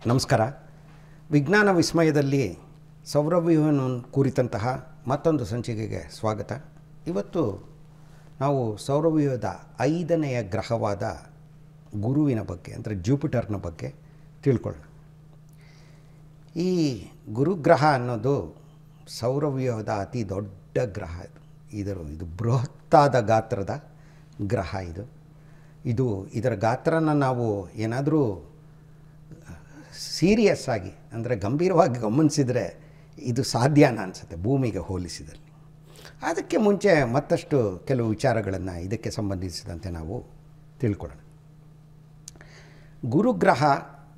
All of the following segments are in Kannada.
ನಮಸ್ಕಾರ. ವಿಜ್ಞಾನ ವಿಸ್ಮಯದಲ್ಲಿ ಸೌರವ್ಯೂಹವನ್ನು ಕುರಿತಂತಹ ಮತ್ತೊಂದು ಸಂಚಿಕೆಗೆ ಸ್ವಾಗತ. ಇವತ್ತು ನಾವು ಸೌರವ್ಯೂಹದ 5ನೆಯ ಗ್ರಹವಾದ ಗುರುವಿನ ಬಗ್ಗೆ ಅಂದರೆ ಜುಪಿಟರ್ನ ಬಗ್ಗೆ ತಿಳ್ಕೊಳ್ಳೋಣ. ಈ ಗುರುಗ್ರಹ ಅನ್ನೋದು ಸೌರವ್ಯೂಹದ ಅತಿ ದೊಡ್ಡ ಗ್ರಹ. ಇದು ಬೃಹತ್ತಾದ ಗಾತ್ರದ ಗ್ರಹ. ಇದರ ಗಾತ್ರನ ನಾವು ಏನಾದರೂ ಸೀರಿಯಸ್ ಆಗಿ ಅಂದರೆ ಗಂಭೀರವಾಗಿ ಗಮನಿಸಿದರೆ ಇದು ಸಾಧ್ಯನಾ ಅನಿಸುತ್ತೆ ಭೂಮಿಗೆ ಹೋಲಿಸಿದಲ್ಲಿ. ಅದಕ್ಕೆ ಮುಂಚೆ ಮತ್ತಷ್ಟು ಕೆಲವು ವಿಚಾರಗಳನ್ನು ಇದಕ್ಕೆ ಸಂಬಂಧಿಸಿದಂತೆ ನಾವು ತಿಳ್ಕೊಳ್ಳೋಣ. ಗುರುಗ್ರಹ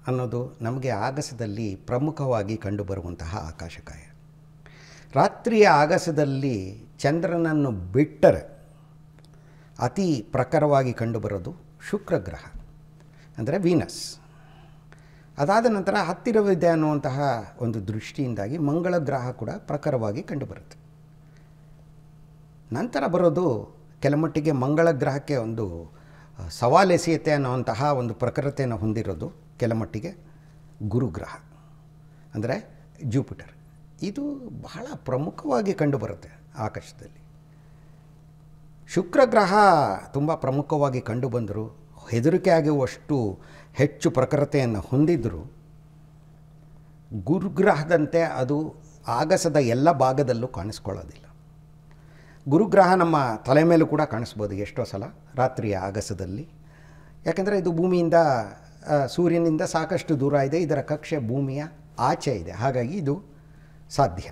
ಅನ್ನೋದು ನಮಗೆ ಆಗಸದಲ್ಲಿ ಪ್ರಮುಖವಾಗಿ ಕಂಡುಬರುವಂತಹ ಆಕಾಶಕಾಯ. ರಾತ್ರಿಯ ಆಗಸದಲ್ಲಿ ಚಂದ್ರನನ್ನು ಬಿಟ್ಟರೆ ಅತಿ ಪ್ರಖರವಾಗಿ ಕಂಡುಬರೋದು ಶುಕ್ರಗ್ರಹ ಅಂದರೆ ವೀನಸ್. ಅದಾದ ನಂತರ ಹತ್ತಿರವಿದೆ ಅನ್ನುವಂತಹ ಒಂದು ದೃಷ್ಟಿಯಿಂದಾಗಿ ಮಂಗಳ ಗ್ರಹ ಕೂಡ ಪ್ರಖರವಾಗಿ ಕಂಡುಬರುತ್ತೆ. ನಂತರ ಬರೋದು ಕೆಲಮಟ್ಟಿಗೆ ಮಂಗಳ ಗ್ರಹಕ್ಕೆ ಒಂದು ಸವಾಲೆಸೆಯುತ್ತೆ ಅನ್ನುವಂತಹ ಒಂದು ಪ್ರಖರತೆಯನ್ನು ಹೊಂದಿರೋದು ಕೆಲಮಟ್ಟಿಗೆ ಗುರುಗ್ರಹ ಅಂದರೆ ಜುಪಿಟರ್. ಇದು ಬಹಳ ಪ್ರಮುಖವಾಗಿ ಕಂಡುಬರುತ್ತೆ ಆಕಾಶದಲ್ಲಿ. ಶುಕ್ರಗ್ರಹ ತುಂಬ ಪ್ರಮುಖವಾಗಿ ಕಂಡುಬಂದರೂ ಹೆದರಿಕೆ ಆಗುವಷ್ಟು ಹೆಚ್ಚು ಪ್ರಖರತೆಯನ್ನು ಹೊಂದಿದ್ದರೂ ಗುರುಗ್ರಹದಂತೆ ಅದು ಆಗಸದ ಎಲ್ಲ ಭಾಗದಲ್ಲೂ ಕಾಣಿಸ್ಕೊಳ್ಳೋದಿಲ್ಲ. ಗುರುಗ್ರಹ ನಮ್ಮ ತಲೆ ಮೇಲೂ ಕೂಡ ಕಾಣಿಸ್ಬೋದು ಎಷ್ಟೋ ಸಲ ರಾತ್ರಿಯ ಆಗಸದಲ್ಲಿ. ಯಾಕೆಂದರೆ ಇದು ಭೂಮಿಯಿಂದ ಸೂರ್ಯನಿಂದ ಸಾಕಷ್ಟು ದೂರ ಇದೆ. ಇದರ ಕಕ್ಷೆ ಭೂಮಿಯ ಆಚೆ ಇದೆ. ಹಾಗಾಗಿ ಇದು ಸಾಧ್ಯ.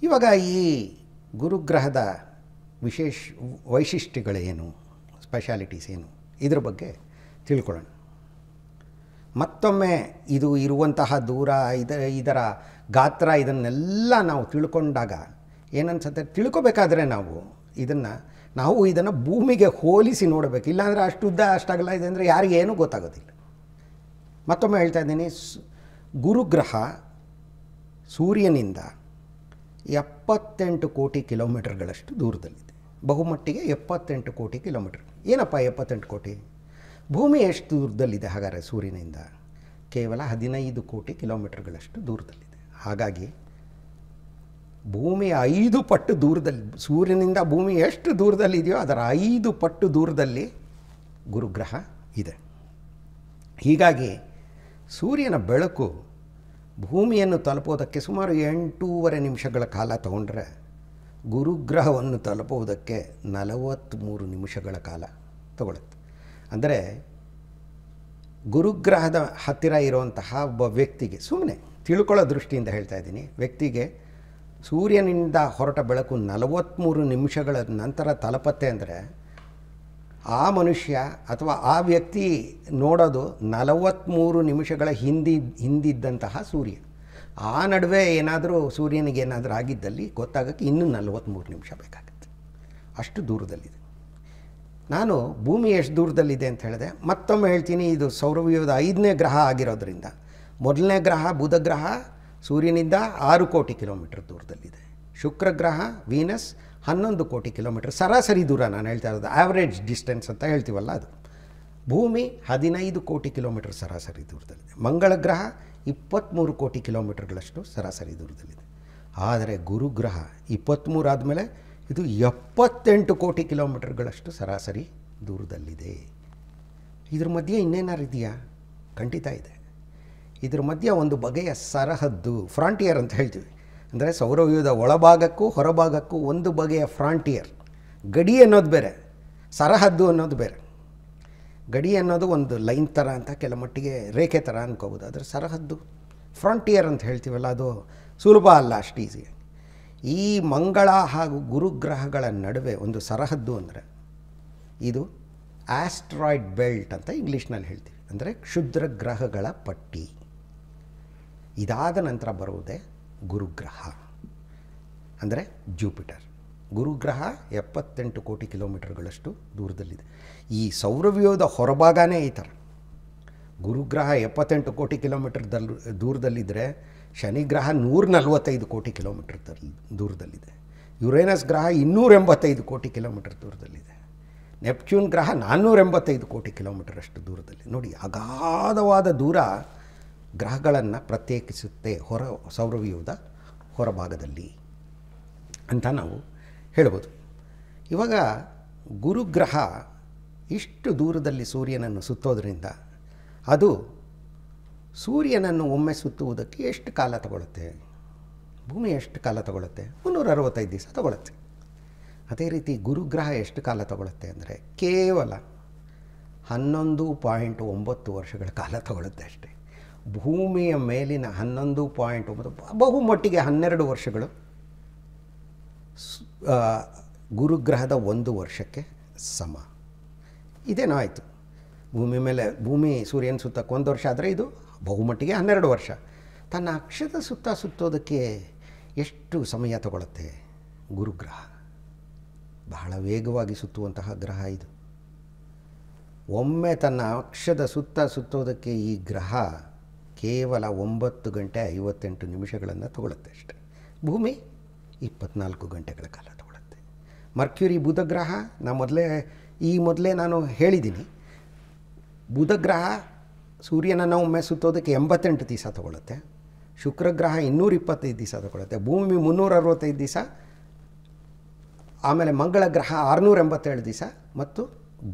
ಇವಾಗ ಈ ಗುರುಗ್ರಹದ ವೈಶಿಷ್ಟ್ಯಗಳೇನು, ಸ್ಪೆಷಾಲಿಟೀಸ್ ಏನು, ಇದ್ರ ಬಗ್ಗೆ ತಿಳ್ಕೊಳ್ಳೋಣ. ಮತ್ತೊಮ್ಮೆ ಇದು ಇರುವಂತಹ ದೂರ, ಇದರ ಗಾತ್ರ, ಇದನ್ನೆಲ್ಲ ನಾವು ತಿಳ್ಕೊಂಡಾಗ ಏನನ್ಸುತ್ತೆ, ತಿಳ್ಕೊಬೇಕಾದ್ರೆ ನಾವು ಇದನ್ನು ಭೂಮಿಗೆ ಹೋಲಿಸಿ ನೋಡಬೇಕು. ಇಲ್ಲಾಂದರೆ ಅಷ್ಟು ಉದ್ದ ಅಷ್ಟಾಗಲ್ಲ ಇದೆ ಅಂದರೆ ಯಾರಿಗೇನೂ ಗೊತ್ತಾಗೋದಿಲ್ಲ. ಮತ್ತೊಮ್ಮೆ ಹೇಳ್ತಾ ಇದ್ದೀನಿ, ಗುರುಗ್ರಹ ಸೂರ್ಯನಿಂದ 78 ಕೋಟಿ ಕಿಲೋಮೀಟರ್ಗಳಷ್ಟು ದೂರದಲ್ಲಿದೆ. ಬಹುಮಟ್ಟಿಗೆ 78 ಕೋಟಿ ಕಿಲೋಮೀಟರ್. ಏನಪ್ಪ 78 ಕೋಟಿ? ಭೂಮಿ ಎಷ್ಟು ದೂರದಲ್ಲಿದೆ ಹಾಗಾದರೆ ಸೂರ್ಯನಿಂದ? ಕೇವಲ 15 ಕೋಟಿ ಕಿಲೋಮೀಟರ್ಗಳಷ್ಟು ದೂರದಲ್ಲಿದೆ. ಹಾಗಾಗಿ ಭೂಮಿಯ 5 ಪಟ್ಟು ದೂರದಲ್ಲಿ, ಸೂರ್ಯನಿಂದ ಭೂಮಿ ಎಷ್ಟು ದೂರದಲ್ಲಿದೆಯೋ ಅದರ 5 ಪಟ್ಟು ದೂರದಲ್ಲಿ ಗುರುಗ್ರಹ ಇದೆ. ಹೀಗಾಗಿ ಸೂರ್ಯನ ಬೆಳಕು ಭೂಮಿಯನ್ನು ತಲುಪೋದಕ್ಕೆ ಸುಮಾರು 8.5 ನಿಮಿಷಗಳ ಕಾಲ ತಗೊಂಡ್ರೆ ಗುರುಗ್ರಹವನ್ನು ತಲುಪುವುದಕ್ಕೆ 43 ನಿಮಿಷಗಳ ಕಾಲ ತಗೊಳುತ್ತೆ. ಅಂದರೆ ಗುರುಗ್ರಹದ ಹತ್ತಿರ ಇರುವಂತಹ ಒಬ್ಬ ವ್ಯಕ್ತಿಗೆ, ಸುಮ್ಮನೆ ತಿಳ್ಕೊಳ್ಳೋ ದೃಷ್ಟಿಯಿಂದ ಹೇಳ್ತಾ ಇದ್ದೀನಿ, ವ್ಯಕ್ತಿಗೆ ಸೂರ್ಯನಿಂದ ಹೊರಟ ಬೆಳಕು 43 ನಿಮಿಷಗಳ ನಂತರ ತಲುಪತ್ತೆ ಅಂದರೆ ಆ ಮನುಷ್ಯ ಅಥವಾ ಆ ವ್ಯಕ್ತಿ ನೋಡೋದು 43 ನಿಮಿಷಗಳ ಹಿಂದಿದ್ದಂತಹ ಸೂರ್ಯ. ಆ ನಡುವೆ ಏನಾದರೂ ಸೂರ್ಯನಿಗೆ ಏನಾದರೂ ಆಗಿದ್ದಲ್ಲಿ ಗೊತ್ತಾಗೋಕ್ಕೆ ಇನ್ನೂ 43 ನಿಮಿಷ ಬೇಕಾಗುತ್ತೆ. ಅಷ್ಟು ದೂರದಲ್ಲಿದೆ. ನಾನು ಭೂಮಿ ಎಷ್ಟು ದೂರದಲ್ಲಿದೆ ಅಂತ ಹೇಳಿದೆ. ಮತ್ತೊಮ್ಮೆ ಹೇಳ್ತೀನಿ, ಇದು ಸೌರವ್ಯೂಹದ 5ನೇ ಗ್ರಹ ಆಗಿರೋದ್ರಿಂದ ಮೊದಲನೇ ಗ್ರಹ ಬುಧ ಗ್ರಹ ಸೂರ್ಯನಿಂದ 6 ಕೋಟಿ ಕಿಲೋಮೀಟರ್ ದೂರದಲ್ಲಿದೆ. ಶುಕ್ರಗ್ರಹ ವೀನಸ್ 11 ಕೋಟಿ ಕಿಲೋಮೀಟರ್ ಸರಾಸರಿ ದೂರ. ನಾನು ಹೇಳ್ತಾ ಇರೋದು ಆ್ಯಾವ್ರೇಜ್ ಡಿಸ್ಟೆನ್ಸ್ ಅಂತ ಹೇಳ್ತೀವಲ್ಲ ಅದು. ಭೂಮಿ 15 ಕೋಟಿ ಕಿಲೋಮೀಟರ್ ಸರಾಸರಿ ದೂರದಲ್ಲಿದೆ. ಮಂಗಳ ಗ್ರಹ 23 ಕೋಟಿ ಕಿಲೋಮೀಟರ್ಗಳಷ್ಟು ಸರಾಸರಿ ದೂರದಲ್ಲಿದೆ. ಆದರೆ ಗುರುಗ್ರಹ 23 ಆದಮೇಲೆ ಇದು 78 ಕೋಟಿ ಕಿಲೋಮೀಟರ್ಗಳಷ್ಟು ಸರಾಸರಿ ದೂರದಲ್ಲಿದೆ. ಇದ್ರ ಮಧ್ಯೆ ಇನ್ನೇನಾರು ಇದೆಯಾ? ಖಂಡಿತ ಇದೆ. ಇದ್ರ ಮಧ್ಯೆ ಒಂದು ಬಗೆಯ ಸರಹದ್ದು, ಫ್ರಾಂಟಿಯರ್ ಅಂತ ಹೇಳ್ತೀವಿ. ಅಂದರೆ ಸೌರವ್ಯೂಹದ ಒಳಭಾಗಕ್ಕೂ ಹೊರಭಾಗಕ್ಕೂ ಒಂದು ಬಗೆಯ ಫ್ರಾಂಟಿಯರ್, ಗಡಿ ಅನ್ನೋದು ಬೇರೆ, ಸರಹದ್ದು ಅನ್ನೋದು ಬೇರೆ. ಗಡಿ ಅನ್ನೋದು ಒಂದು ಲೈನ್ ಥರ ಅಂತ, ಕೆಲ ಮಟ್ಟಿಗೆ ರೇಖೆ ಥರ ಅನ್ಕೋಬೋದು. ಅದರ ಸರಹದ್ದು, ಫ್ರಾಂಟಿಯರ್ ಅಂತ ಹೇಳ್ತೀವಲ್ಲ, ಅದು ಸುಲಭ ಅಲ್ಲ ಅಷ್ಟು ಈಸಿ. ಈ ಮಂಗಳ ಹಾಗೂ ಗುರುಗ್ರಹಗಳ ನಡುವೆ ಒಂದು ಸರಹದ್ದು ಅಂದರೆ ಇದು ಆಸ್ಟ್ರಾಯ್ಡ್ ಬೆಲ್ಟ್ ಅಂತ ಇಂಗ್ಲೀಷ್ನಲ್ಲಿ ಹೇಳ್ತೀವಿ. ಅಂದರೆ ಕ್ಷುದ್ರ ಗ್ರಹಗಳ ಪಟ್ಟಿ. ಇದಾದ ನಂತರ ಬರುವುದೇ ಗುರುಗ್ರಹ ಅಂದರೆ ಜುಪಿಟರ್. ಗುರುಗ್ರಹ 78 ಕೋಟಿ ಕಿಲೋಮೀಟರ್ಗಳಷ್ಟು ದೂರದಲ್ಲಿದೆ. ಈ ಸೌರವ್ಯೂಹದ ಹೊರಭಾಗನೇ ಈ ಥರ. ಗುರುಗ್ರಹ 78 ಕೋಟಿ ಕಿಲೋಮೀಟರ್ ದೂರದಲ್ಲಿದ್ದರೆ ಶನಿಗ್ರಹ 145 ಕೋಟಿ ಕಿಲೋಮೀಟರ್ ದೂರದಲ್ಲಿದೆ. ಯುರೇನಸ್ ಗ್ರಹ 285 ಕೋಟಿ ಕಿಲೋಮೀಟರ್ ದೂರದಲ್ಲಿದೆ. ನೆಪ್ಚ್ಯೂನ್ ಗ್ರಹ 485 ಕೋಟಿ ಕಿಲೋಮೀಟರ್ ಅಷ್ಟು ದೂರದಲ್ಲಿ. ನೋಡಿ, ಅಗಾಧವಾದ ದೂರ ಗ್ರಹಗಳನ್ನು ಪ್ರತ್ಯೇಕಿಸುತ್ತೆ ಸೌರವ್ಯೂಹದ ಹೊರಭಾಗದಲ್ಲಿ ಅಂತ ನಾವು ಹೇಳ್ಬೋದು. ಇವಾಗ ಗುರುಗ್ರಹ ಇಷ್ಟು ದೂರದಲ್ಲಿ ಸೂರ್ಯನನ್ನು ಸುತ್ತೋದ್ರಿಂದ ಅದು ಸೂರ್ಯನನ್ನು ಒಮ್ಮೆ ಸುತ್ತುವುದಕ್ಕೆ ಎಷ್ಟು ಕಾಲ ತಗೊಳ್ಳುತ್ತೆ? ಭೂಮಿ ಎಷ್ಟು ಕಾಲ ತಗೊಳ್ಳುತ್ತೆ? 365 ದಿವಸ ತಗೊಳ್ಳುತ್ತೆ. ಅದೇ ರೀತಿ ಗುರುಗ್ರಹ ಎಷ್ಟು ಕಾಲ ತಗೊಳ್ಳುತ್ತೆ ಅಂದರೆ ಕೇವಲ 11.9 ವರ್ಷಗಳ ಕಾಲ ತಗೊಳ್ಳುತ್ತೆ ಅಷ್ಟೇ. ಭೂಮಿಯ ಮೇಲಿನ 11.9 ಬಹುಮಟ್ಟಿಗೆ 12 ವರ್ಷಗಳು ಗುರುಗ್ರಹದ 1 ವರ್ಷಕ್ಕೆ ಸಮ. ಇದೇನೋ ಆಯಿತು, ಭೂಮಿ ಸೂರ್ಯನ ಸುತ್ತಕ್ಕೆ 1 ವರ್ಷ ಆದರೆ ಇದು ಬಹುಮಟ್ಟಿಗೆ 12 ವರ್ಷ. ತನ್ನ ಅಕ್ಷದ ಸುತ್ತೋದಕ್ಕೆ ಎಷ್ಟು ಸಮಯ ತಗೊಳ್ಳುತ್ತೆ ಗುರುಗ್ರಹ? ಬಹಳ ವೇಗವಾಗಿ ಸುತ್ತುವಂತಹ ಗ್ರಹ ಇದು. ಒಮ್ಮೆ ತನ್ನ ಅಕ್ಷದ ಸುತ್ತೋದಕ್ಕೆ ಈ ಗ್ರಹ ಕೇವಲ 9 ಗಂಟೆ 58 ನಿಮಿಷಗಳನ್ನು ತಗೊಳ್ಳುತ್ತೆ ಅಷ್ಟೇ. ಭೂಮಿ 24 ಗಂಟೆಗಳ ಕಾಲ ತಗೊಳ್ಳುತ್ತೆ. ಮರ್ಕ್ಯುರಿ ಬುಧ ಗ್ರಹ ಮೊದಲೇ ನಾನು ಹೇಳಿದ್ದೀನಿ, ಬುಧ ಗ್ರಹ ಸೂರ್ಯನನ್ನು ಒಮ್ಮೆ ಸುತ್ತೋದಕ್ಕೆ 88 ದಿವಸ ತಗೊಳ್ಳುತ್ತೆ. ಶುಕ್ರ ಗ್ರಹ 225 ದಿವಸ ತಗೊಳ್ಳುತ್ತೆ. ಭೂಮಿ 365 ದಿವಸ. ಆಮೇಲೆ ಮಂಗಳ ಗ್ರಹ 687 ದಿವಸ ಮತ್ತು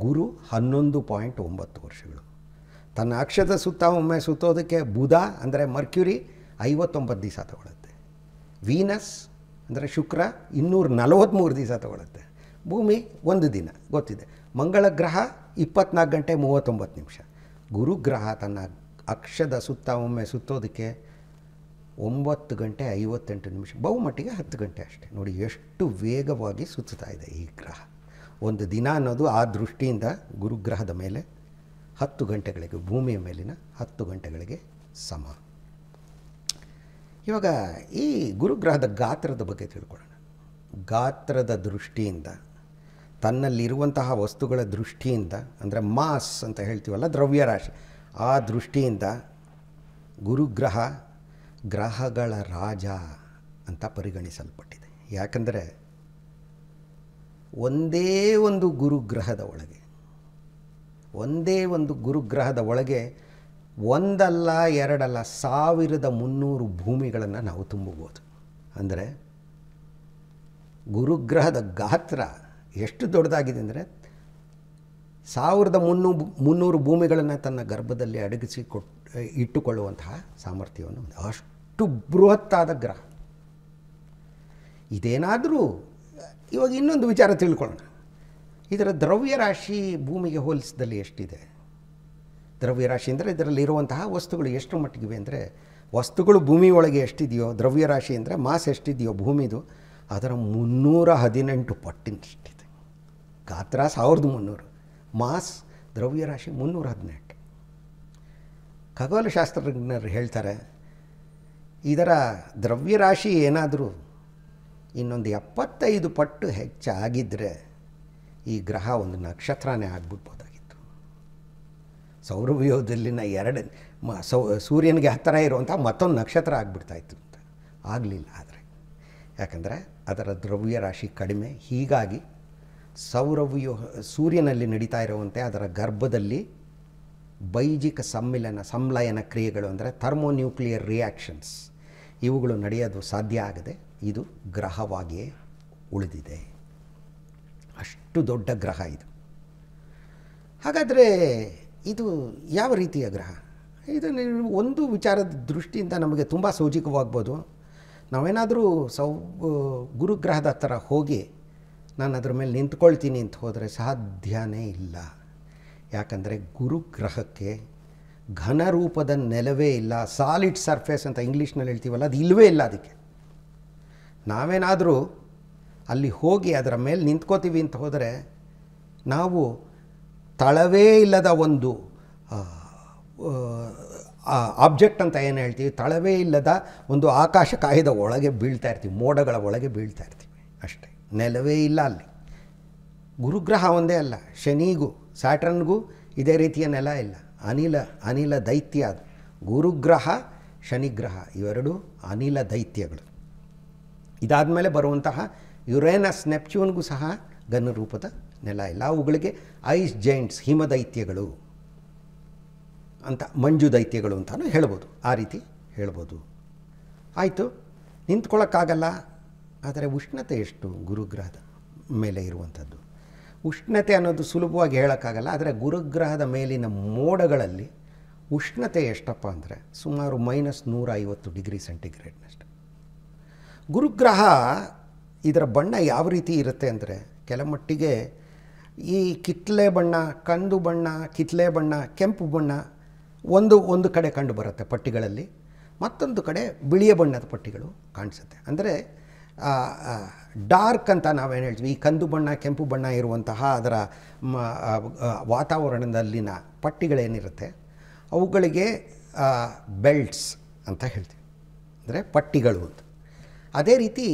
ಗುರು 11.9 ವರ್ಷಗಳು. ತನ್ನ ಅಕ್ಷದ ಒಮ್ಮೆ ಸುತ್ತೋದಕ್ಕೆ ಬುಧ ಅಂದರೆ ಮರ್ಕ್ಯುರಿ 59 ದಿವಸ ತಗೊಳ್ಳುತ್ತೆ. ವೀನಸ್ ಅಂದರೆ ಶುಕ್ರ 243 ದಿವಸ ತಗೊಳ್ಳುತ್ತೆ. ಭೂಮಿ 1 ದಿನ ಗೊತ್ತಿದೆ. ಮಂಗಳ ಗ್ರಹ 24 ಗಂಟೆ 39 ನಿಮಿಷ. ಗುರುಗ್ರಹ ತನ್ನ ಅಕ್ಷದ ಒಮ್ಮೆ ಸುತ್ತೋದಕ್ಕೆ 9 ಗಂಟೆ 58 ನಿಮಿಷ, ಬಹುಮಟ್ಟಿಗೆ 10 ಗಂಟೆ ಅಷ್ಟೇ. ನೋಡಿ ಎಷ್ಟು ವೇಗವಾಗಿ ಸುತ್ತುತ್ತಾ ಇದೆ ಈ ಗ್ರಹ. ಒಂದು ದಿನ ಅನ್ನೋದು ಆ ದೃಷ್ಟಿಯಿಂದ ಗುರುಗ್ರಹದ ಮೇಲೆ 10 ಗಂಟೆಗಳಿಗೆ, ಭೂಮಿಯ ಮೇಲಿನ 10 ಗಂಟೆಗಳಿಗೆ ಸಮ. ಇವಾಗ ಈ ಗುರುಗ್ರಹದ ಗಾತ್ರದ ಬಗ್ಗೆ ತಿಳ್ಕೊಳ್ಳೋಣ. ಗಾತ್ರದ ದೃಷ್ಟಿಯಿಂದ, ತನ್ನಲ್ಲಿರುವಂತಹ ವಸ್ತುಗಳ ದೃಷ್ಟಿಯಿಂದ, ಅಂದರೆ ಮಾಸ್ ಅಂತ ಹೇಳ್ತೀವಲ್ಲ, ದ್ರವ್ಯರಾಶಿ, ಆ ದೃಷ್ಟಿಯಿಂದ ಗುರುಗ್ರಹ ಗ್ರಹಗಳ ರಾಜ ಅಂತ ಪರಿಗಣಿಸಲ್ಪಟ್ಟಿದೆ. ಯಾಕಂದರೆ ಒಂದೇ ಒಂದು ಗುರುಗ್ರಹದ ಒಳಗೆ ಒಂದಲ್ಲ ಎರಡಲ್ಲ 1300 ಭೂಮಿಗಳನ್ನು ನಾವು ತುಂಬಬಹುದು. ಅಂದರೆ ಗುರುಗ್ರಹದ ಗಾತ್ರ ಎಷ್ಟು ದೊಡ್ಡದಾಗಿದೆ ಅಂದರೆ 1300 ಭೂಮಿಗಳನ್ನು ತನ್ನ ಗರ್ಭದಲ್ಲಿ ಇಟ್ಟುಕೊಳ್ಳುವಂತಹ ಸಾಮರ್ಥ್ಯವನ್ನು, ಅಷ್ಟು ಬೃಹತ್ತಾದ ಗ್ರಹ. ಇದೇನಾದರೂ ಇವಾಗ ಇನ್ನೊಂದು ವಿಚಾರ ತಿಳ್ಕೊಳ್ಳೋಣ. ಇದರ ದ್ರವ್ಯರಾಶಿ ಭೂಮಿಗೆ ಹೋಲಿಸಿದಲ್ಲಿ ಎಷ್ಟಿದೆ? ದ್ರವ್ಯರಾಶಿ ಅಂದರೆ ಇದರಲ್ಲಿರುವಂತಹ ವಸ್ತುಗಳು ಎಷ್ಟು ಮಟ್ಟಿಗಿವೆ ಅಂದರೆ, ವಸ್ತುಗಳು ಭೂಮಿ ಒಳಗೆ ಎಷ್ಟಿದೆಯೋ, ದ್ರವ್ಯರಾಶಿ ಅಂದರೆ ಮಾಸ್ ಎಷ್ಟಿದೆಯೋ ಭೂಮಿದು, ಅದರ 318 ಪಟ್ಟಿನಷ್ಟಿದೆ. ಗಾತ್ರ 1300, ಮಾಸ್ ದ್ರವ್ಯರಾಶಿ 318. ಖಗೋಳಶಾಸ್ತ್ರಜ್ಞರು ಹೇಳ್ತಾರೆ, ಇದರ ದ್ರವ್ಯರಾಶಿ ಏನಾದರೂ ಇನ್ನೊಂದು 75 ಪಟ್ಟು ಹೆಚ್ಚಾಗಿದ್ದರೆ ಈ ಗ್ರಹ ಒಂದು ನಕ್ಷತ್ರನೇ ಆಗ್ಬಿಡ್ಬೋದಾಗಿತ್ತು. ಸೌರವ್ಯೂಹದಲ್ಲಿನ ಸೂರ್ಯನಿಗೆ ಹತ್ತಿರ ಇರುವಂಥ ಮತ್ತೊಂದು ನಕ್ಷತ್ರ ಆಗಿಬಿಡ್ತಾಯಿತ್ತು ಅಂತ. ಆಗಲಿಲ್ಲ. ಆದರೆ ಯಾಕಂದರೆ ಅದರ ದ್ರವ್ಯರಾಶಿ ಕಡಿಮೆ. ಹೀಗಾಗಿ ಸೂರ್ಯನಲ್ಲಿ ನಡೀತಾ ಇರುವಂತೆ ಅದರ ಗರ್ಭದಲ್ಲಿ ಬೈಜಿಕ ಸಂಲಯನ ಕ್ರಿಯೆಗಳು, ಅಂದರೆ ಥರ್ಮೋನ್ಯೂಕ್ಲಿಯರ್ ರಿಯಾಕ್ಷನ್ಸ್, ಇವುಗಳು ನಡೆಯೋದು ಸಾಧ್ಯ ಆಗದೆ ಇದು ಗ್ರಹವಾಗಿಯೇ ಉಳಿದಿದೆ. ಅಷ್ಟು ದೊಡ್ಡ ಗ್ರಹ ಇದು. ಹಾಗಾದರೆ ಇದು ಯಾವ ರೀತಿಯ ಗ್ರಹ? ಇದನ್ನು ಒಂದು ವಿಚಾರದ ದೃಷ್ಟಿಯಿಂದ ನಮಗೆ ತುಂಬ ಸೋಜಿಕವಾಗ್ಬೋದು. ನಾವೇನಾದರೂ ಗುರುಗ್ರಹದ ಹತ್ತಿರ ಹೋಗಿ ನಾನು ಅದರ ಮೇಲೆ ನಿಂತ್ಕೊಳ್ತೀನಿ ಅಂತ ಹೋದರೆ ಸಾಧ್ಯವೇ ಇಲ್ಲ. ಯಾಕಂದರೆ ಗುರುಗ್ರಹಕ್ಕೆ ಘನರೂಪದ ನೆಲವೇ ಇಲ್ಲ. ಸಾಲಿಡ್ ಸರ್ಫೇಸ್ ಅಂತ ಇಂಗ್ಲೀಷ್ನಲ್ಲಿ ಹೇಳ್ತೀವಲ್ಲ, ಅದು ಇಲ್ಲವೇ ಇಲ್ಲ. ಅದಕ್ಕೆ ನಾವೇನಾದರೂ ಅಲ್ಲಿ ಹೋಗಿ ಅದರ ಮೇಲೆ ನಿಂತ್ಕೋತೀವಿ ಅಂತ ಹೋದರೆ ನಾವು ತಳವೇ ಇಲ್ಲದ ಒಂದು ಆಬ್ಜೆಕ್ಟ್ ಅಂತ ಏನು ಹೇಳ್ತೀವಿ, ತಳವೇ ಇಲ್ಲದ ಒಂದು ಆಕಾಶ ಕಾಯದ ಒಳಗೆ ಬೀಳ್ತಾ ಇರ್ತೀವಿ, ಮೋಡಗಳ ಒಳಗೆ ಬೀಳ್ತಾ ಇರ್ತೀವಿ ಅಷ್ಟೇ. ನೆಲವೇ ಇಲ್ಲ ಅಲ್ಲಿ. ಗುರುಗ್ರಹ ಒಂದೇ ಅಲ್ಲ, ಶನಿಗೂ ಸ್ಯಾಟರ್ನ್ಗೂ ಇದೇ ರೀತಿಯ ನೆಲ ಇಲ್ಲ. ಅನಿಲ ದೈತ್ಯ ಅದು. ಗುರುಗ್ರಹ ಶನಿಗ್ರಹ ಇವೆರಡೂ ಅನಿಲ ದೈತ್ಯಗಳು. ಇದಾದ ಮೇಲೆ ಬರುವಂತಹ ಯುರೇನಸ್ ನೆಪ್ಚ್ಯೂನ್ಗೂ ಸಹ ಘನರೂಪದ ನೆಲ ಇಲ್ಲ. ಅವುಗಳಿಗೆ ಐಸ್ ಜೈಂಟ್ಸ್, ಹಿಮದೈತ್ಯಗಳು ಅಂತ, ಮಂಜು ದೈತ್ಯಗಳು ಅಂತಲೂ ಹೇಳ್ಬೋದು. ಆ ರೀತಿ ಹೇಳ್ಬೋದು. ಆಯಿತು, ನಿಂತ್ಕೊಳ್ಳೋಕ್ಕಾಗಲ್ಲ. ಆದರೆ ಉಷ್ಣತೆ ಎಷ್ಟು ಗುರುಗ್ರಹದ ಮೇಲೆ ಇರುವಂಥದ್ದು? ಉಷ್ಣತೆ ಅನ್ನೋದು ಸುಲಭವಾಗಿ ಹೇಳೋಕ್ಕಾಗಲ್ಲ. ಆದರೆ ಗುರುಗ್ರಹದ ಮೇಲಿನ ಮೋಡಗಳಲ್ಲಿ ಉಷ್ಣತೆ ಎಷ್ಟಪ್ಪ ಅಂದರೆ ಸುಮಾರು -150 ಡಿಗ್ರಿ ಸೆಂಟಿಗ್ರೇಡ್ನಷ್ಟು. ಗುರುಗ್ರಹ ಇದರ ಬಣ್ಣ ಯಾವ ರೀತಿ ಇರುತ್ತೆ ಅಂದರೆ ಕೆಲಮಟ್ಟಿಗೆ ಈ ಕಿತ್ತಳೆ ಬಣ್ಣ, ಕಂದು ಬಣ್ಣ, ಕಿತ್ತಳೆ ಬಣ್ಣ, ಕೆಂಪು ಬಣ್ಣ ಒಂದು ಕಡೆ ಕಂಡು ಬರುತ್ತೆ ಪಟ್ಟಿಗಳಲ್ಲಿ, ಮತ್ತೊಂದು ಕಡೆ ಬಿಳಿಯ ಬಣ್ಣದ ಪಟ್ಟಿಗಳು ಕಾಣಿಸುತ್ತೆ. ಅಂದರೆ ಡಾರ್ಕ್ ಅಂತ ನಾವೇನು ಹೇಳ್ತೀವಿ, ಈ ಕಂದು ಬಣ್ಣ, ಕೆಂಪು ಬಣ್ಣ ಇರುವಂತಹ ಅದರ ವಾತಾವರಣದಲ್ಲಿನ ಪಟ್ಟಿಗಳೇನಿರುತ್ತೆ ಅವುಗಳಿಗೆ ಬೆಲ್ಟ್ಸ್ ಅಂತ ಹೇಳ್ತೀವಿ, ಅಂದರೆ ಪಟ್ಟಿಗಳು ಅಂತ. ಅದೇ ರೀತಿ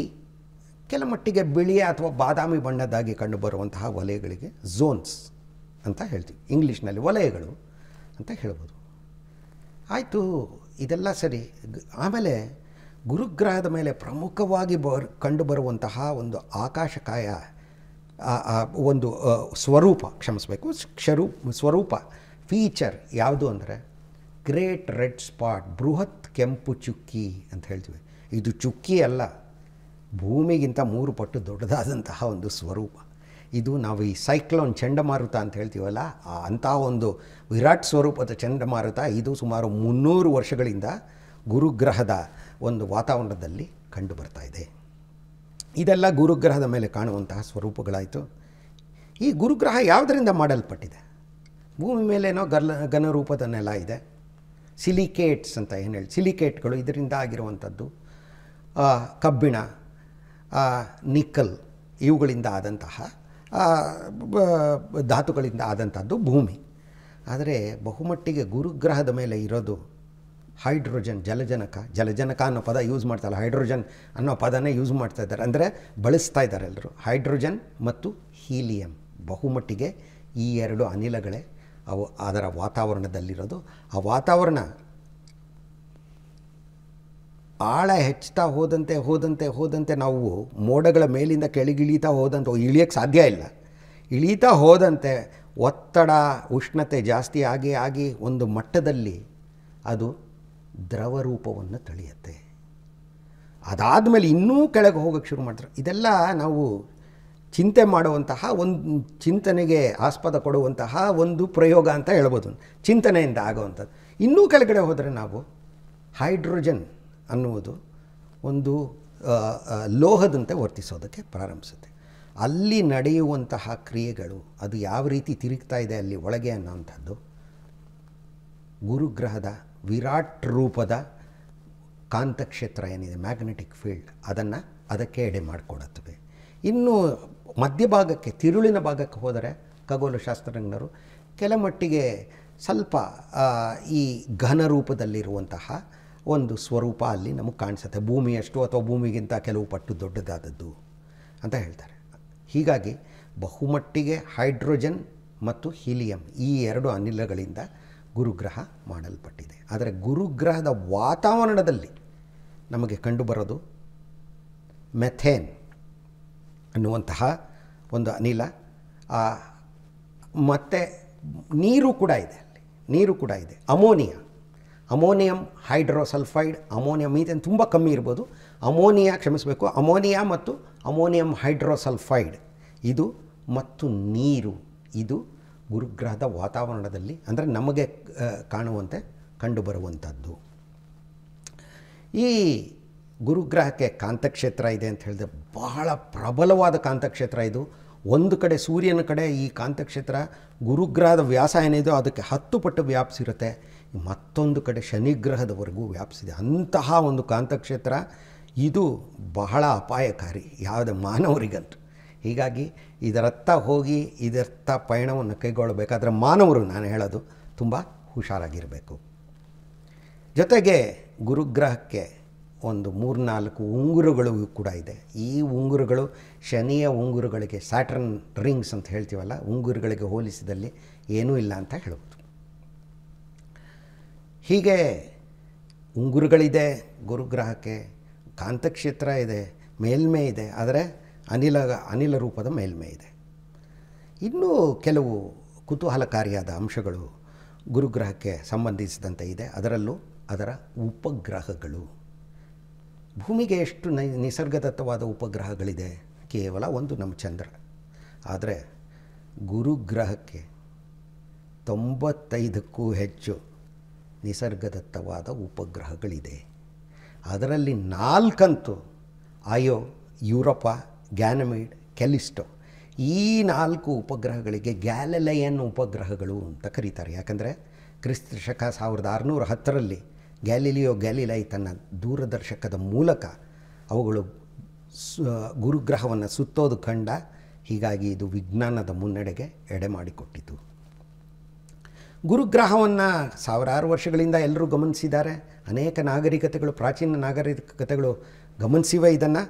ಕೆಲಮಟ್ಟಿಗೆ ಬಿಳಿಯ ಅಥವಾ ಬಾದಾಮಿ ಬಣ್ಣದಾಗಿ ಕಂಡುಬರುವಂತಹ ವಲಯಗಳಿಗೆ ಝೋನ್ಸ್ ಅಂತ ಹೇಳ್ತೀವಿ, ಇಂಗ್ಲೀಷ್ನಲ್ಲಿ ವಲಯಗಳು ಅಂತ ಹೇಳ್ಬೋದು. ಆಯಿತು, ಇದೆಲ್ಲ ಸರಿ. ಆಮೇಲೆ ಗುರುಗ್ರಹದ ಮೇಲೆ ಪ್ರಮುಖವಾಗಿ ಕಂಡುಬರುವಂತಹ ಒಂದು ಆಕಾಶಕಾಯ ಒಂದು ಸ್ವರೂಪ ಫೀಚರ್ ಯಾವುದು ಅಂದರೆ ಗ್ರೇಟ್ ರೆಡ್ ಸ್ಪಾಟ್, ಬೃಹತ್ ಕೆಂಪು ಚುಕ್ಕಿ ಅಂತ ಹೇಳ್ತೀವಿ. ಇದು ಚುಕ್ಕಿ ಅಲ್ಲ, ಭೂಮಿಗಿಂತ 3 ಪಟ್ಟು ದೊಡ್ಡದಾದಂತಹ ಒಂದು ಸ್ವರೂಪ. ಇದು ನಾವು ಈ ಸೈಕ್ಲೋನ್ ಚಂಡಮಾರುತ ಅಂತ ಹೇಳ್ತೀವಲ್ಲ, ಅಂಥ ಒಂದು ವಿರಾಟ್ ಸ್ವರೂಪದ ಚಂಡಮಾರುತ ಇದು ಸುಮಾರು 300 ವರ್ಷಗಳಿಂದ ಗುರುಗ್ರಹದ ಒಂದು ವಾತಾವರಣದಲ್ಲಿ ಕಂಡು ಬರ್ತಾ ಇದೆ. ಇದೆಲ್ಲ ಗುರುಗ್ರಹದ ಮೇಲೆ ಕಾಣುವಂತಹ ಸ್ವರೂಪಗಳಾಯಿತು. ಈ ಗುರುಗ್ರಹ ಯಾವುದರಿಂದ ಮಾಡಲ್ಪಟ್ಟಿದೆ? ಭೂಮಿ ಮೇಲೇನೋ ಘನರೂಪದ ನೆಲ ಇದೆ, ಸಿಲಿಕೇಟ್ಸ್ ಅಂತ ಏನು ಹೇಳಿ, ಸಿಲಿಕೇಟ್ಗಳು ಇದರಿಂದ ಆಗಿರುವಂಥದ್ದು, ಕಬ್ಬಿಣ, ನಿಕ್ಕಲ್ ಇವುಗಳಿಂದ ಆದಂತಹ ಧಾತುಗಳಿಂದ ಆದಂಥದ್ದು ಭೂಮಿ. ಆದರೆ ಬಹುಮಟ್ಟಿಗೆ ಗುರುಗ್ರಹದ ಮೇಲೆ ಇರೋದು ಹೈಡ್ರೋಜನ್, ಜಲಜನಕ ಅನ್ನೋ ಪದ ಯೂಸ್ ಮಾಡ್ತಾರಲ್ಲ, ಹೈಡ್ರೋಜನ್ ಅನ್ನೋ ಪದನೇ ಯೂಸ್ ಮಾಡ್ತಾ ಇದ್ದಾರೆ, ಅಂದರೆ ಬಳಸ್ತಾ ಇದ್ದಾರೆ ಎಲ್ಲರೂ. ಹೈಡ್ರೋಜನ್ ಮತ್ತು ಹೀಲಿಯಂ ಬಹುಮಟ್ಟಿಗೆ ಈ 2 ಅನಿಲಗಳೇ ಅವು ಅದರ ವಾತಾವರಣದಲ್ಲಿರೋದು. ಆ ವಾತಾವರಣ ಆಳ ಹೆಚ್ಚುತ್ತಾ ಹೋದಂತೆ ನಾವು ಮೋಡಗಳ ಮೇಲಿಂದ ಕೆಳಗಿಳಿತಾ ಹೋದಂತೆ ಇಳಿಯೋಕ್ಕೆ ಸಾಧ್ಯ ಇಲ್ಲ. ಇಳೀತಾ ಹೋದಂತೆ ಒತ್ತಡ, ಉಷ್ಣತೆ ಜಾಸ್ತಿ ಆಗಿ ಒಂದು ಮಟ್ಟದಲ್ಲಿ ಅದು ದ್ರವ ರೂಪವನ್ನು ತಳೆಯುತ್ತೆ. ಅದಾದಮೇಲೆ ಇನ್ನೂ ಕೆಳಗೆ ಹೋಗೋಕ್ಕೆ ಶುರು ಮಾಡ್ತಾರೆ. ಇದೆಲ್ಲ ನಾವು ಚಿಂತೆ ಮಾಡುವಂತಹ, ಒಂದು ಚಿಂತನೆಗೆ ಆಸ್ಪದ ಕೊಡುವಂತಹ ಒಂದು ಪ್ರಯೋಗ ಅಂತ ಹೇಳ್ಬೋದು, ಚಿಂತನೆಯಿಂದ ಆಗುವಂಥದ್ದು. ಇನ್ನೂ ಕೆಳಗಡೆ ಹೋದರೆ ನಾವು ಹೈಡ್ರೋಜನ್ ಅನ್ನುವುದು ಒಂದು ಲೋಹದಂತೆ ವರ್ತಿಸೋದಕ್ಕೆ ಪ್ರಾರಂಭಿಸುತ್ತೆ. ಅಲ್ಲಿ ನಡೆಯುವಂತಹ ಕ್ರಿಯೆಗಳು, ಅದು ಯಾವ ರೀತಿ ತಿರುಗ್ತಾ ಇದೆ ಅಲ್ಲಿ ಒಳಗೆ ಅನ್ನೋವಂಥದ್ದು ಗುರುಗ್ರಹದ ವಿರಾಟ್ ರೂಪದ ಕಾಂತಕ್ಷೇತ್ರ ಏನಿದೆ, ಮ್ಯಾಗ್ನೆಟಿಕ್ ಫೀಲ್ಡ್, ಅದಕ್ಕೆ ಎಡೆ ಮಾಡಿಕೊಡುತ್ತವೆ. ಇನ್ನು ಮಧ್ಯಭಾಗಕ್ಕೆ, ತಿರುಳಿನ ಭಾಗಕ್ಕೆ ಹೋದರೆ ಖಗೋಳಶಾಸ್ತ್ರಜ್ಞರು ಕೆಲಮಟ್ಟಿಗೆ ಸ್ವಲ್ಪ ಈ ಘನ ರೂಪದಲ್ಲಿರುವಂತಹ ಒಂದು ಸ್ವರೂಪ ಅಲ್ಲಿ ನಮಗೆ ಕಾಣಿಸುತ್ತೆ, ಭೂಮಿಯಷ್ಟು ಅಥವಾ ಭೂಮಿಗಿಂತ ಕೆಲವು ಪಟ್ಟು ದೊಡ್ಡದಾದದ್ದು ಅಂತ ಹೇಳ್ತಾರೆ. ಹೀಗಾಗಿ ಬಹುಮಟ್ಟಿಗೆ ಹೈಡ್ರೋಜನ್ ಮತ್ತು ಹೀಲಿಯಂ ಈ 2 ಅನಿಲಗಳಿಂದ ಗುರುಗ್ರಹ ಮಾಡಲ್ಪಟ್ಟಿದೆ. ಆದರೆ ಗುರುಗ್ರಹದ ವಾತಾವರಣದಲ್ಲಿ ನಮಗೆ ಕಂಡುಬರೋದು ಮೆಥೇನ್ ಅನ್ನುವಂತಹ ಒಂದು ಅನಿಲ, ಮತ್ತು ನೀರು ಕೂಡ ಇದೆ ಅಲ್ಲಿ, ಅಮೋನಿಯಂ ಹೈಡ್ರೋಸಲ್ಫೈಡ್, ಅಮೋನಿಯಂ ಮೀಥೇನ್ ತುಂಬ ಕಮ್ಮಿ ಇರ್ಬೋದು, ಅಮೋನಿಯಾ ಮತ್ತು ಅಮೋನಿಯಂ ಹೈಡ್ರೋಸಲ್ಫೈಡ್ ಇದು ಮತ್ತು ನೀರು, ಇದು ಗುರುಗ್ರಹದ ವಾತಾವರಣದಲ್ಲಿ ಅಂದರೆ ನಮಗೆ ಕಾಣುವಂತೆ ಕಂಡುಬರುವಂಥದ್ದು. ಈ ಗುರುಗ್ರಹಕ್ಕೆ ಕಾಂತಕ್ಷೇತ್ರ ಇದೆ ಅಂತ ಹೇಳಿದೆ, ಬಹಳ ಪ್ರಬಲವಾದ ಕಾಂತಕ್ಷೇತ್ರ ಇದು. ಒಂದು ಕಡೆ ಸೂರ್ಯನ ಕಡೆ ಈ ಕಾಂತಕ್ಷೇತ್ರ ಗುರುಗ್ರಹದ ವ್ಯಾಸ ಏನಿದೆಯೋ ಅದಕ್ಕೆ 10 ಪಟ್ಟು ವ್ಯಾಪಿಸಿರುತ್ತೆ, ಮತ್ತೊಂದು ಕಡೆ ಶನಿಗ್ರಹದವರೆಗೂ ವ್ಯಾಪಿಸಿದೆ. ಅಂತಹ ಒಂದು ಕಾಂತಕ್ಷೇತ್ರ ಇದು ಬಹಳ ಅಪಾಯಕಾರಿ ಯಾವುದೇ ಮಾನವರಿಗಂತೂ. ಹೀಗಾಗಿ ಇದರತ್ತ ಪಯಣವನ್ನು ಕೈಗೊಳ್ಳಬೇಕಾದ್ರೆ ಮಾನವರು, ನಾನು ಹೇಳೋದು, ತುಂಬ ಹುಷಾರಾಗಿರಬೇಕು. ಜೊತೆಗೆ ಗುರುಗ್ರಹಕ್ಕೆ ಒಂದು 3-4 ಉಂಗುರಗಳು ಕೂಡ ಇದೆ. ಈ ಉಂಗುರಗಳು ಶನಿಯ ಉಂಗುರಗಳಿಗೆ, ಸ್ಯಾಟರ್ನ್ ರಿಂಗ್ಸ್ ಅಂತ ಹೇಳ್ತೀವಲ್ಲ, ಉಂಗುರಗಳಿಗೆ ಹೋಲಿಸಿದಲ್ಲಿ ಏನೂ ಇಲ್ಲ ಅಂತ ಹೇಳ್ಬೋದು. ಹೀಗೆ ಉಂಗುರಗಳಿದೆ ಗುರುಗ್ರಹಕ್ಕೆ, ಕಾಂತಕ್ಷೇತ್ರ ಇದೆ, ಮೇಲ್ಮೈ ಇದೆ, ಆದರೆ ಅನಿಲ ರೂಪದ ಮೇಲ್ಮೈ ಇದೆ. ಇನ್ನೂ ಕೆಲವು ಕುತೂಹಲಕಾರಿಯಾದ ಅಂಶಗಳು ಗುರುಗ್ರಹಕ್ಕೆ ಸಂಬಂಧಿಸಿದಂತೆ ಇದೆ. ಅದರಲ್ಲೂ ಅದರ ಉಪಗ್ರಹಗಳು. ಭೂಮಿಗೆ ಎಷ್ಟು ನಿಸರ್ಗದತ್ತವಾದ ಉಪಗ್ರಹಗಳಿದೆ? ಕೇವಲ ಒಂದು ನಮ್ಮ ಚಂದ್ರ. ಆದರೆ ಗುರುಗ್ರಹಕ್ಕೆ 95ಕ್ಕೂ ಹೆಚ್ಚು ನಿಸರ್ಗದತ್ತವಾದ ಉಪಗ್ರಹಗಳಿದೆ. ಅದರಲ್ಲಿ 4 ಅಯೋ, ಯುರೋಪಾ, ಗ್ಯಾನಮೀಡ್, ಕೆಲಿಸ್ಟೋ. ಈ 4 ಉಪಗ್ರಹಗಳಿಗೆ ಗ್ಯಾಲಿಲಿಯನ್ ಉಪಗ್ರಹಗಳು ಅಂತ ಕರೀತಾರೆ. ಯಾಕಂದರೆ ಕ್ರಿಸ್ತ ಶಕ 1610ರಲ್ಲಿ ಗ್ಯಾಲಿಲಿಯೋ ಗ್ಯಾಲಿಲೈ ತನ್ನ ದೂರದರ್ಶಕದ ಮೂಲಕ ಅವುಗಳು ಗುರುಗ್ರಹವನ್ನು ಸುತ್ತೋದು ಕಂಡ. ಹೀಗಾಗಿ ಇದು ವಿಜ್ಞಾನದ ಮುನ್ನಡೆಗೆ ಎಡೆ ಮಾಡಿಕೊಟ್ಟಿತು. ಗುರುಗ್ರಹವನ್ನು ಸಾವಿರಾರು ವರ್ಷಗಳಿಂದ ಎಲ್ಲರೂ ಗಮನಿಸಿದ್ದಾರೆ. ಅನೇಕ ನಾಗರಿಕತೆಗಳು, ಪ್ರಾಚೀನ ನಾಗರಿಕತೆಗಳು ಗಮನಿಸಿವೆ ಇದನ್ನು.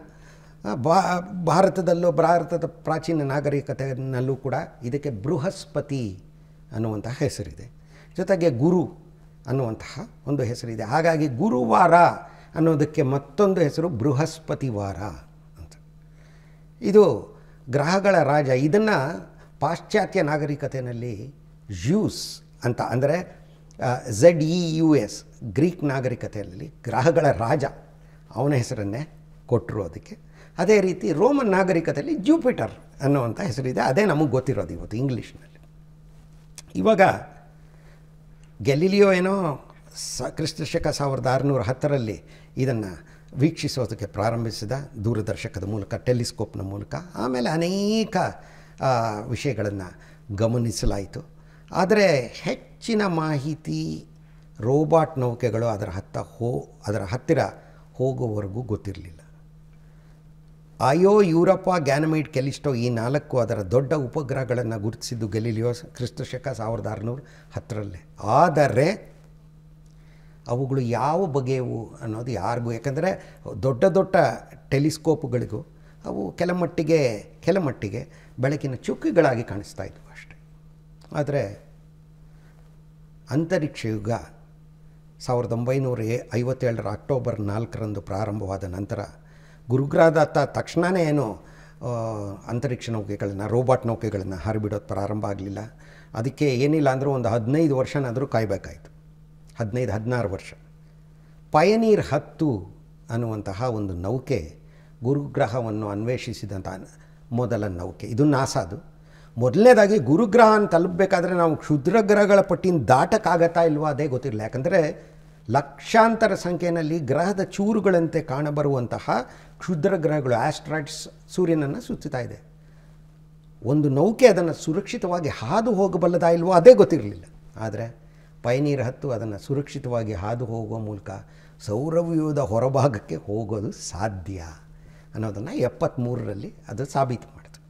ಭಾರತದ ಪ್ರಾಚೀನ ನಾಗರಿಕತೆಯಲ್ಲೂ ಕೂಡ ಇದಕ್ಕೆ ಬೃಹಸ್ಪತಿ ಅನ್ನುವಂತಹ ಹೆಸರಿದೆ. ಜೊತೆಗೆ ಗುರು ಅನ್ನುವಂತಹ ಒಂದು ಹೆಸರಿದೆ. ಹಾಗಾಗಿ ಗುರುವಾರ ಅನ್ನೋದಕ್ಕೆ ಮತ್ತೊಂದು ಹೆಸರು ಬೃಹಸ್ಪತಿ ವಾರ ಅಂತ. ಇದು ಗ್ರಹಗಳ ರಾಜ. ಇದನ್ನು ಪಾಶ್ಚಾತ್ಯ ನಾಗರಿಕತೆಯಲ್ಲಿ ಜ್ಯೂಸ್ ಅಂತ, ಅಂದರೆ ZEUS, ಗ್ರೀಕ್ ನಾಗರಿಕತೆಯಲ್ಲಿ ಗ್ರಹಗಳ ರಾಜ ಅವನ ಹೆಸರನ್ನೇ ಕೊಟ್ಟರು ಅದಕ್ಕೆ. ಅದೇ ರೀತಿ ರೋಮನ್ ನಾಗರಿಕತೆಯಲ್ಲಿ ಜೂಪಿಟರ್ ಅನ್ನುವಂಥ ಹೆಸರಿದೆ. ಅದೇ ನಮಗೆ ಗೊತ್ತಿರೋದು ಇವತ್ತು ಇಂಗ್ಲೀಷ್ನಲ್ಲಿ. ಇವಾಗ ಗ್ಯಾಲಿಲಿಯೋ ಏನೋ ಕ್ರಿಸ್ತ ಶಕ 1610ರಲ್ಲಿ ಇದನ್ನು ವೀಕ್ಷಿಸೋದಕ್ಕೆ ಪ್ರಾರಂಭಿಸಿದ ದೂರದರ್ಶಕದ ಮೂಲಕ, ಟೆಲಿಸ್ಕೋಪ್ನ ಮೂಲಕ. ಆಮೇಲೆ ಅನೇಕ ವಿಷಯಗಳನ್ನು ಗಮನಿಸಲಾಯಿತು. ಆದರೆ ಹೆಚ್ಚಿನ ಮಾಹಿತಿ ರೋಬಾಟ್ ನೌಕೆಗಳು ಅದರ ಹತ್ತಿರ ಹೋಗೋವರೆಗೂ ಗೊತ್ತಿರಲಿಲ್ಲ. ಅಯೋ, ಯುರೋಪಾ, ಗ್ಯಾನಮೈಡ್, ಕೆಲಿಸ್ಟೋ ಈ 4 ಅದರ ದೊಡ್ಡ ಉಪಗ್ರಹಗಳನ್ನು ಗುರುತಿಸಿದ್ದು ಗ್ಯಾಲಿಲಿಯೋ ಕ್ರಿಸ್ತ ಶಕ 1610ರಲ್ಲಿ. ಆದರೆ ಅವುಗಳು ಯಾವ ಬಗೆಯವು ಅನ್ನೋದು ಯಾರಿಗೂ, ಯಾಕಂದರೆ ದೊಡ್ಡ ದೊಡ್ಡ ಟೆಲಿಸ್ಕೋಪ್ಗಳಿಗೂ ಅವು ಕೆಲಮಟ್ಟಿಗೆ ಬೆಳಕಿನ ಚುಕ್ಕಿಗಳಾಗಿ ಕಾಣಿಸ್ತಾ ಇದ್ವು ಅಷ್ಟೆ. ಆದರೆ ಅಂತರಿಕ್ಷ ಯುಗ 1957 ಅಕ್ಟೋಬರ್ 4ರಂದು ಪ್ರಾರಂಭವಾದ ನಂತರ ಗುರುಗ್ರಹದತ್ತ ತಕ್ಷಣವೇ ಏನು ಅಂತರಿಕ್ಷ ನೌಕೆಗಳನ್ನು, ರೋಬಾಟ್ ನೌಕೆಗಳನ್ನು ಹಾರಿಬಿಡೋದು ಪ್ರಾರಂಭ ಆಗಲಿಲ್ಲ. ಅದಕ್ಕೆ ಏನಿಲ್ಲ ಅಂದರೂ ಒಂದು 15 ವರ್ಷನಾದರೂ ಕಾಯಬೇಕಾಯಿತು. 15-16 ವರ್ಷ. ಪಯನೀರ್ 10 ಅನ್ನುವಂತಹ ಒಂದು ನೌಕೆ ಗುರುಗ್ರಹವನ್ನು ಅನ್ವೇಷಿಸಿದಂಥ ಮೊದಲ ನೌಕೆ. ಇದು ನಾಸಾದು. ಮೊದಲನೇದಾಗಿ ಗುರುಗ್ರಹನ ತಲುಪಬೇಕಾದ್ರೆ ನಾವು ಕ್ಷುದ್ರಗ್ರಹಗಳ ಪಟ್ಟಿನ ದಾಟಕ್ಕಾಗತ್ತಾ ಇಲ್ವಾ ಅದೇ ಗೊತ್ತಿರಲಿಲ್ಲ. ಯಾಕಂದರೆ ಲಕ್ಷಾಂತರ ಸಂಖ್ಯೆಯಲ್ಲಿ ಗ್ರಹದ ಚೂರುಗಳಂತೆ ಕಾಣಬರುವಂತಹ ಕ್ಷುದ್ರ ಗ್ರಹಗಳು, ಆಸ್ಟ್ರಾಯ್ಡ್ಸ್ ಸೂರ್ಯನನ್ನು ಸುತ್ತುತ್ತಾ ಇದೆ. ಒಂದು ನೌಕೆ ಅದನ್ನು ಸುರಕ್ಷಿತವಾಗಿ ಹಾದು ಹೋಗಬಲ್ಲದಾ ಇಲ್ವೋ ಅದೇ ಗೊತ್ತಿರಲಿಲ್ಲ. ಆದರೆ ಪಯನೀರ್ 10 ಅದನ್ನು ಸುರಕ್ಷಿತವಾಗಿ ಹಾದು ಹೋಗುವ ಮೂಲಕ ಸೌರವ್ಯೂಹದ ಹೊರಭಾಗಕ್ಕೆ ಹೋಗೋದು ಸಾಧ್ಯ ಅನ್ನೋದನ್ನು 73ರಲ್ಲಿ ಅದು ಸಾಬೀತು ಮಾಡಿತು.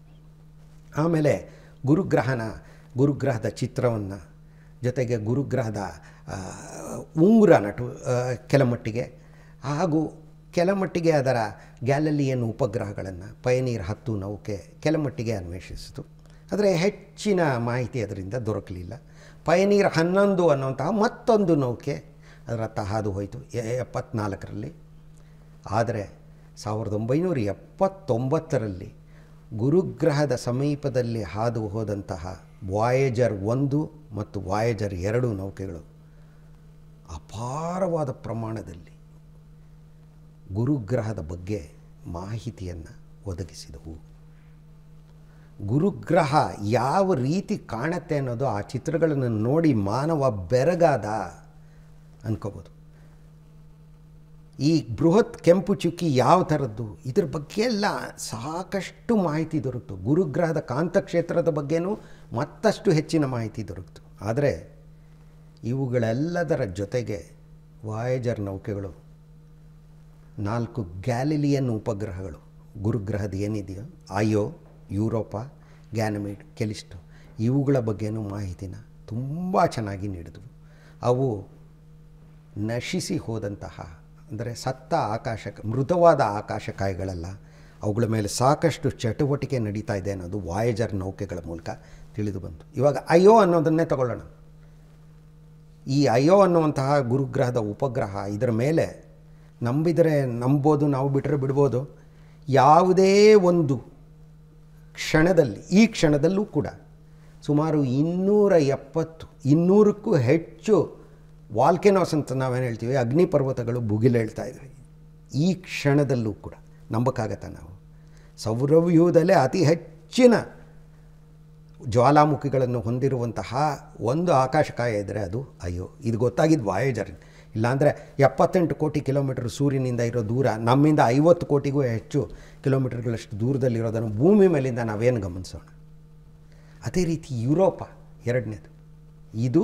ಆಮೇಲೆ ಗುರುಗ್ರಹದ ಚಿತ್ರವನ್ನು, ಜೊತೆಗೆ ಗುರುಗ್ರಹದ ಉಂಗುರ ಕೆಲಮಟ್ಟಿಗೆ, ಹಾಗೂ ಕೆಲಮಟ್ಟಿಗೆ ಅದರ ಗ್ಯಾಲಿಲಿಯನ್ ಉಪಗ್ರಹಗಳನ್ನು ಪಯನೀರ್ 10 ನೌಕೆ ಕೆಲಮಟ್ಟಿಗೆ ಅನ್ವೇಷಿಸಿತು. ಆದರೆ ಹೆಚ್ಚಿನ ಮಾಹಿತಿ ಅದರಿಂದ ದೊರಕಲಿಲ್ಲ. ಪಯನೀರ್ 11 ಅನ್ನುವಂತಹ ಮತ್ತೊಂದು ನೌಕೆ ಅದರತ್ತ ಹಾದು ಹೋಯಿತು 74ರಲ್ಲಿ. ಆದರೆ 1979ರಲ್ಲಿ ಗುರುಗ್ರಹದ ಸಮೀಪದಲ್ಲಿ ಹಾದು ಹೋದಂತಹ ವಾಯೇಜರ್ 1 ಮತ್ತು ವಾಯೇಜರ್ 2 ನೌಕೆಗಳು ಅಪಾರವಾದ ಪ್ರಮಾಣದಲ್ಲಿ ಗುರುಗ್ರಹದ ಬಗ್ಗೆ ಮಾಹಿತಿಯನ್ನು ಒದಗಿಸಿದವು. ಗುರುಗ್ರಹ ಯಾವ ರೀತಿ ಕಾಣುತ್ತೆ ಅನ್ನೋದು ಆ ಚಿತ್ರಗಳನ್ನು ನೋಡಿ ಮಾನವ ಬೆರಗಾದ ಅಂದ್ಕೋಬೋದು. ಈ ಬೃಹತ್ ಕೆಂಪು ಚುಕ್ಕಿ ಯಾವ ಥರದ್ದು, ಇದ್ರ ಬಗ್ಗೆ ಎಲ್ಲ ಸಾಕಷ್ಟು ಮಾಹಿತಿ ದೊರಕಿತು. ಗುರುಗ್ರಹದ ಕಾಂತಕ್ಷೇತ್ರದ ಬಗ್ಗೆನೂ ಮತ್ತಷ್ಟು ಹೆಚ್ಚಿನ ಮಾಹಿತಿ ದೊರಕಿತು. ಆದರೆ ಇವುಗಳೆಲ್ಲದರ ಜೊತೆಗೆ ವಾಯೇಜರ್ ನೌಕೆಗಳು 4 ಗ್ಯಾಲಿಲಿಯನ್ ಉಪಗ್ರಹಗಳು, ಗುರುಗ್ರಹದ ಏನಿದೆಯೋ ಅಯೋ, ಯುರೋಪಾ, ಗ್ಯಾನಮೈಡ್, ಕೆಲಿಸ್ಟೋ, ಇವುಗಳ ಬಗ್ಗೆನೂ ಮಾಹಿತಿನ ತುಂಬ ಚೆನ್ನಾಗಿ ನೀಡಿದವು. ಅವು ನಶಿಸಿ ಹೋದಂತಹ, ಅಂದರೆ ಸತ್ತ ಮೃದುವಾದ ಆಕಾಶಕಾಯಗಳಲ್ಲ. ಅವುಗಳ ಮೇಲೆ ಸಾಕಷ್ಟು ಚಟುವಟಿಕೆ ನಡೀತಾ ಇದೆ ಅನ್ನೋದು ವಾಯೇಜರ್ ನೌಕೆಗಳ ಮೂಲಕ ತಿಳಿದು ಬಂತು. ಇವಾಗ ಅಯೋ ಅನ್ನೋದನ್ನೇ ತಗೊಳ್ಳೋಣ. ಈ ಅಯೋ ಅನ್ನುವಂತಹ ಗುರುಗ್ರಹದ ಉಪಗ್ರಹ, ಇದರ ಮೇಲೆ ನಂಬಿದರೆ ನಂಬೋದು, ನಾವು ಬಿಟ್ಟರೆ ಬಿಡ್ಬೋದು. ಯಾವುದೇ ಒಂದು ಕ್ಷಣದಲ್ಲಿ, ಈ ಕ್ಷಣದಲ್ಲೂ ಕೂಡ ಸುಮಾರು 270-200ಕ್ಕೂ ಹೆಚ್ಚು ವಾಲ್ಕೆನೋಸ್ ಅಂತ ನಾವೇನು ಹೇಳ್ತೀವಿ, ಅಗ್ನಿ ಪರ್ವತಗಳು ಭುಗಿಲೇಳ್ತಾ ಇವೆ ಈ ಕ್ಷಣದಲ್ಲೂ ಕೂಡ. ನಂಬಕ್ಕಾಗತ್ತಾ ನಾವು? ಸೌರವ್ಯೂಹದಲ್ಲೇ ಅತಿ ಹೆಚ್ಚಿನ ಜ್ವಾಲಾಮುಖಿಗಳನ್ನು ಹೊಂದಿರುವಂತಹ ಒಂದು ಆಕಾಶಕಾಯ ಇದ್ದರೆ ಅದು ಇದು ಗೊತ್ತಾಗಿದ್ದು ವಾಯೇಜರ್. ಇಲ್ಲಾಂದರೆ 78 ಕೋಟಿ ಕಿಲೋಮೀಟರ್ ಸೂರ್ಯನಿಂದ ಇರೋ ದೂರ ನಮ್ಮಿಂದ 50 ಕೋಟಿಗೂ ಹೆಚ್ಚು ಕಿಲೋಮೀಟರ್ಗಳಷ್ಟು ದೂರದಲ್ಲಿರೋದನ್ನು ಭೂಮಿ ಮೇಲಿಂದ ನಾವೇನು ಗಮನಿಸೋಣ. ಅದೇ ರೀತಿ ಯುರೋಪ ಎರಡನೇದು. ಇದು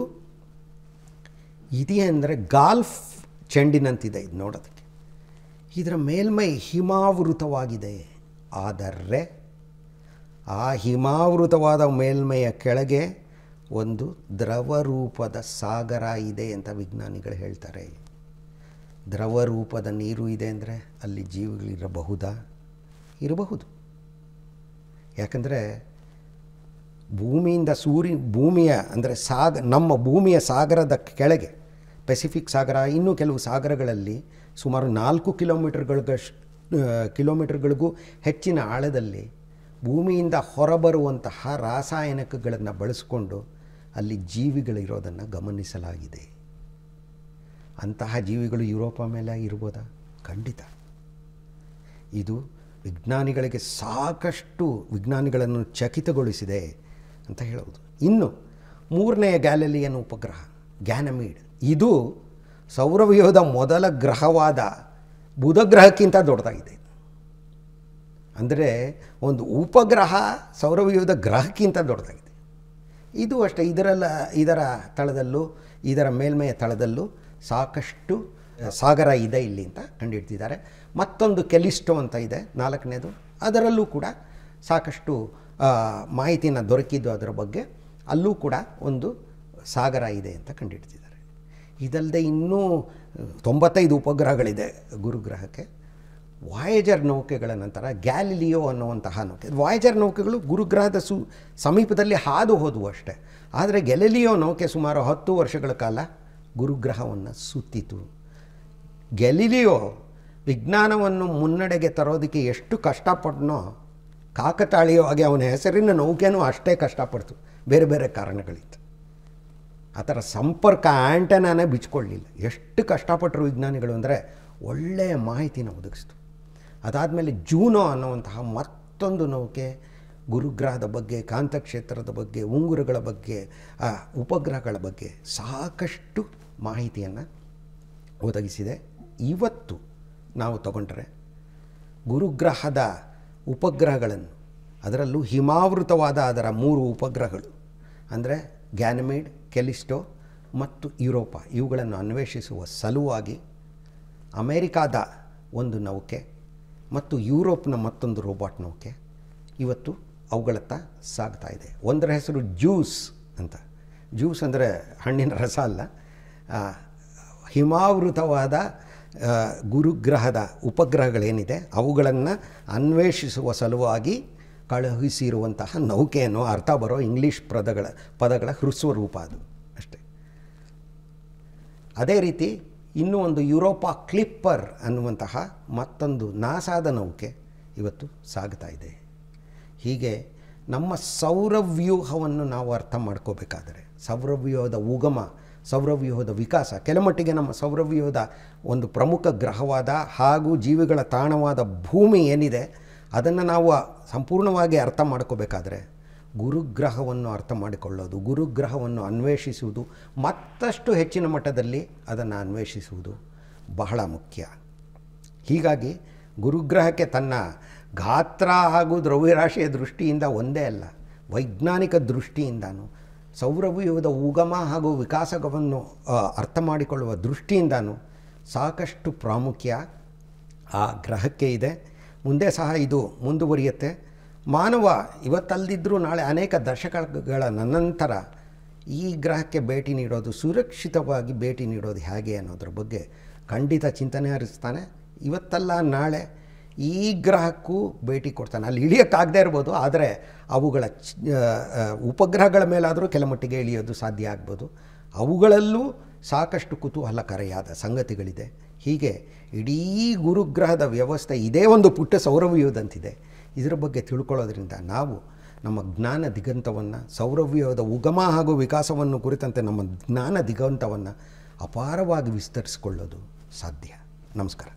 ಇದೆಯೇ ಅಂದರೆ ಗಾಲ್ಫ್ ಚೆಂಡಿನಂತಿದೆ ಇದು ನೋಡೋದಕ್ಕೆ. ಇದರ ಮೇಲ್ಮೈ ಹಿಮಾವೃತವಾಗಿದೆ. ಆದರೆ ಆ ಹಿಮಾವೃತವಾದ ಮೇಲ್ಮೈಯ ಕೆಳಗೆ ಒಂದು ದ್ರವರೂಪದ ಸಾಗರ ಇದೆ ಅಂತ ವಿಜ್ಞಾನಿಗಳು ಹೇಳ್ತಾರೆ. ದ್ರವರೂಪದ ನೀರು ಇದೆ ಅಂದರೆ ಅಲ್ಲಿ ಜೀವಿಗಳಿರಬಹುದಾ? ಇರಬಹುದು. ಯಾಕಂದರೆ ಭೂಮಿಯಿಂದ ಭೂಮಿಯ ಅಂದರೆ ನಮ್ಮ ಭೂಮಿಯ ಸಾಗರದ ಕೆಳಗೆ ಪೆಸಿಫಿಕ್ ಸಾಗರ, ಇನ್ನೂ ಕೆಲವು ಸಾಗರಗಳಲ್ಲಿ ಸುಮಾರು 4 ಕಿಲೋಮೀಟರ್ಗಳಿಗೂ ಹೆಚ್ಚಿನ ಆಳದಲ್ಲಿ ಭೂಮಿಯಿಂದ ಹೊರಬರುವಂತಹ ರಾಸಾಯನಿಕಗಳನ್ನು ಬಳಸಿಕೊಂಡು ಅಲ್ಲಿ ಜೀವಿಗಳಿರೋದನ್ನು ಗಮನಿಸಲಾಗಿದೆ. ಅಂತಹ ಜೀವಿಗಳು ಯುರೋಪ ಮೇಲೆ ಇರ್ಬೋದಾ? ಖಂಡಿತ. ಇದು ವಿಜ್ಞಾನಿಗಳನ್ನು ಚಕಿತಗೊಳಿಸಿದೆ ಅಂತ ಹೇಳೋದು. ಇನ್ನು 3ನೇ ಗ್ಯಾಲಿಲಿಯನ್ ಉಪಗ್ರಹ ಗ್ಯಾನಮೀಡ್, ಇದು ಸೌರವ್ಯೂಹದ ಮೊದಲ ಗ್ರಹವಾದ ಬುಧ ಗ್ರಹಕ್ಕಿಂತ ದೊಡ್ಡದಾಗಿದೆ. ಅಂದರೆ ಒಂದು ಉಪಗ್ರಹ ಸೌರವ್ಯೂಹದ ಗ್ರಹಕ್ಕಿಂತ ದೊಡ್ಡದಾಗಿದೆ. ಇದು ಅಷ್ಟೇ. ಇದರ ತಳದಲ್ಲೂ ಇದರ ಮೇಲ್ಮೆಯ ತಳದಲ್ಲೂ ಸಾಕಷ್ಟು ಸಾಗರ ಇದೆ ಇಲ್ಲಿ ಅಂತ ಕಂಡುಹಿಡ್ತಿದ್ದಾರೆ. ಮತ್ತೊಂದು ಕೆಲಿಸ್ಟೋ ಅಂತ ಇದೆ 4ನೇದು, ಅದರಲ್ಲೂ ಕೂಡ ಸಾಕಷ್ಟು ಮಾಹಿತಿಯನ್ನು ದೊರಕಿದ್ದು ಅದರ ಬಗ್ಗೆ. ಅಲ್ಲೂ ಕೂಡ ಒಂದು ಸಾಗರ ಇದೆ ಅಂತ ಕಂಡುಹಿಡ್ತಿದ್ದಾರೆ. ಇದಲ್ಲದೆ ಇನ್ನೂ 95 ಉಪಗ್ರಹಗಳಿದೆ ಗುರುಗ್ರಹಕ್ಕೆ. ವಾಯೇಜರ್ ನೌಕೆಗಳ ನಂತರ ಗ್ಯಾಲಿಲಿಯೋ ಅನ್ನುವಂತಹ ನೌಕೆ. ವಾಯೇಜರ್ ನೌಕೆಗಳು ಗುರುಗ್ರಹದ ಸಮೀಪದಲ್ಲಿ ಹಾದು ಹೋದವು ಅಷ್ಟೇ. ಆದರೆ ಗ್ಯಾಲಿಲಿಯೋ ನೌಕೆ ಸುಮಾರು 10 ವರ್ಷಗಳ ಕಾಲ ಗುರುಗ್ರಹವನ್ನು ಸುತ್ತಿತು. ಗ್ಯಾಲಿಲಿಯೋ ವಿಜ್ಞಾನವನ್ನು ಮುನ್ನಡೆಗೆ ತರೋದಕ್ಕೆ ಎಷ್ಟು ಕಷ್ಟಪಟ್ಟನೋ, ಕಾಕತಾಳೀಯವಾಗಿ ಅವನ ಹೆಸರಿನ ನೌಕೆನೂ ಅಷ್ಟೇ ಕಷ್ಟಪಡ್ತು. ಬೇರೆ ಬೇರೆ ಕಾರಣಗಳಿತ್ತು. ಆ ಥರ ಸಂಪರ್ಕ ಆ್ಯಂಟನಾನೇ ಬಿಚ್ಕೊಳ್ಳಿಲ್ಲ. ಎಷ್ಟು ಕಷ್ಟಪಟ್ಟರು ವಿಜ್ಞಾನಿಗಳು ಅಂದರೆ ಒಳ್ಳೆಯ ಮಾಹಿತಿನ ಒದಗಿಸ್ತು. ಅದಾದಮೇಲೆ ಜೂನೋ ಅನ್ನುವಂತಹ ಮತ್ತೊಂದು ನೌಕೆ ಗುರುಗ್ರಹದ ಬಗ್ಗೆ, ಕಾಂತಕ್ಷೇತ್ರದ ಬಗ್ಗೆ, ಉಂಗುರಗಳ ಬಗ್ಗೆ, ಉಪಗ್ರಹಗಳ ಬಗ್ಗೆ ಸಾಕಷ್ಟು ಮಾಹಿತಿಯನ್ನು ಒದಗಿಸಿದೆ. ಇವತ್ತು ನಾವು ತಗೊಂಡ್ರೆ ಗುರುಗ್ರಹದ ಉಪಗ್ರಹಗಳನ್ನು, ಅದರಲ್ಲೂ ಹಿಮಾವೃತವಾದ ಅದರ 3 ಉಪಗ್ರಹಗಳು ಅಂದರೆ ಗ್ಯಾನಮೀಡ್, ಕೆಲಿಸ್ಟೋ ಮತ್ತು ಯುರೋಪ, ಇವುಗಳನ್ನು ಅನ್ವೇಷಿಸುವ ಸಲುವಾಗಿ ಅಮೇರಿಕಾದ ಒಂದು ನೌಕೆ ಮತ್ತು ಯುರೋಪ್ನ ಮತ್ತೊಂದು ರೋಬೋಟ್ ನೌಕೆ ಇವತ್ತು ಅವುಗಳತ್ತ ಸಾಗ್ತಾ ಇದೆ. ಒಂದರ ಹೆಸರು ಜ್ಯೂಸ್ ಅಂತ. ಜ್ಯೂಸ್ ಅಂದರೆ ಹಣ್ಣಿನ ರಸ ಅಲ್ಲ. ಹಿಮಾವೃತವಾದ ಗುರುಗ್ರಹದ ಉಪಗ್ರಹಗಳೇನಿದೆ ಅವುಗಳನ್ನು ಅನ್ವೇಷಿಸುವ ಸಲುವಾಗಿ ಕಳುಹಿಸಿರುವಂತಹ ನೌಕೆ ಅನ್ನೋ ಅರ್ಥ ಬರೋ ಇಂಗ್ಲೀಷ್ ಪದಗಳ ಹ್ರಸ್ವ ರೂಪ ಅದು ಅಷ್ಟೇ. ಅದೇ ರೀತಿ ಇನ್ನೂ ಒಂದು ಯುರೋಪಾ ಕ್ಲಿಪ್ಪರ್ ಅನ್ನುವಂತಹ ಮತ್ತೊಂದು ನಾಸಾದ ನೌಕೆ ಇವತ್ತು ಸಾಗ್ತಾ ಇದೆ. ಹೀಗೆ ನಮ್ಮ ಸೌರವ್ಯೂಹವನ್ನು ನಾವು ಅರ್ಥ ಮಾಡ್ಕೋಬೇಕಾದರೆ, ಸೌರವ್ಯೂಹದ ಉಗಮ, ಸೌರವ್ಯೂಹದ ವಿಕಾಸ, ಕೆಲಮಟ್ಟಿಗೆ ನಮ್ಮ ಸೌರವ್ಯೂಹದ ಒಂದು ಪ್ರಮುಖ ಗ್ರಹವಾದ ಹಾಗೂ ಜೀವಿಗಳ ತಾಣವಾದ ಭೂಮಿ ಏನಿದೆ ಅದನ್ನು ನಾವು ಸಂಪೂರ್ಣವಾಗಿ ಅರ್ಥ ಮಾಡ್ಕೋಬೇಕಾದ್ರೆ ಗುರುಗ್ರಹವನ್ನು ಅರ್ಥ ಮಾಡಿಕೊಳ್ಳೋದು, ಗುರುಗ್ರಹವನ್ನು ಅನ್ವೇಷಿಸುವುದು, ಮತ್ತಷ್ಟು ಹೆಚ್ಚಿನ ಮಟ್ಟದಲ್ಲಿ ಅದನ್ನು ಅನ್ವೇಷಿಸುವುದು ಬಹಳ ಮುಖ್ಯ. ಹೀಗಾಗಿ ಗುರುಗ್ರಹಕ್ಕೆ ತನ್ನ ಗಾತ್ರ ಹಾಗೂ ದ್ರವ್ಯರಾಶಿಯ ದೃಷ್ಟಿಯಿಂದ ಒಂದೇ ಅಲ್ಲ, ವೈಜ್ಞಾನಿಕ ದೃಷ್ಟಿಯಿಂದನೂ, ಸೌರವ್ಯೂಹದ ಉಗಮ ಹಾಗೂ ವಿಕಾಸವನ್ನು ಅರ್ಥ ಮಾಡಿಕೊಳ್ಳುವ ದೃಷ್ಟಿಯಿಂದನೂ ಸಾಕಷ್ಟು ಪ್ರಾಮುಖ್ಯ ಆ ಗ್ರಹಕ್ಕೆ ಇದೆ. ಮುಂದೆ ಸಹ ಇದು ಮುಂದುವರಿಯುತ್ತೆ. ಮಾನವ ಇವತ್ತಲ್ಲದಿದ್ದರೂ ನಾಳೆ ಅನೇಕ ದಶಕಗಳ ನಂತರ ಈ ಗ್ರಹಕ್ಕೆ ಭೇಟಿ ನೀಡೋದು, ಸುರಕ್ಷಿತವಾಗಿ ಭೇಟಿ ನೀಡೋದು ಹೇಗೆ ಅನ್ನೋದ್ರ ಬಗ್ಗೆ ಖಂಡಿತ ಚಿಂತನೆ ಹರಿಸ್ತಾನೆ. ಇವತ್ತಲ್ಲ ನಾಳೆ ಈ ಗ್ರಹಕ್ಕೂ ಭೇಟಿ ಕೊಡ್ತಾನೆ. ಅಲ್ಲಿ ಇಳಿಯೋಕ್ಕಾಗದೇ ಇರ್ಬೋದು, ಆದರೆ ಅವುಗಳ ಉಪಗ್ರಹಗಳ ಮೇಲಾದರೂ ಕೆಲಮಟ್ಟಿಗೆ ಇಳಿಯೋದು ಸಾಧ್ಯ ಆಗ್ಬೋದು. ಅವುಗಳಲ್ಲೂ ಸಾಕಷ್ಟು ಕುತೂಹಲಕಾರಿಯಾದ ಸಂಗತಿಗಳಿದೆ. ಹೀಗೆ ಇಡೀ ಗುರುಗ್ರಹದ ವ್ಯವಸ್ಥೆ ಇದೇ ಒಂದು ಪುಟ್ಟ ಸೌರವ್ಯೂಹದಂತಿದೆ. ಇದರ ಬಗ್ಗೆ ತಿಳ್ಕೊಳ್ಳೋದ್ರಿಂದ ನಾವು ನಮ್ಮ ಜ್ಞಾನ ದಿಗಂತವನ್ನು, ಸೌರವ್ಯೂಹದ ಉಗಮ ಹಾಗೂ ವಿಕಾಸವನ್ನು ಕುರಿತಂತೆ ನಮ್ಮ ಜ್ಞಾನ ದಿಗಂತವನ್ನು ಅಪಾರವಾಗಿ ವಿಸ್ತರಿಸಿಕೊಳ್ಳೋದು ಸಾಧ್ಯ. ನಮಸ್ಕಾರ.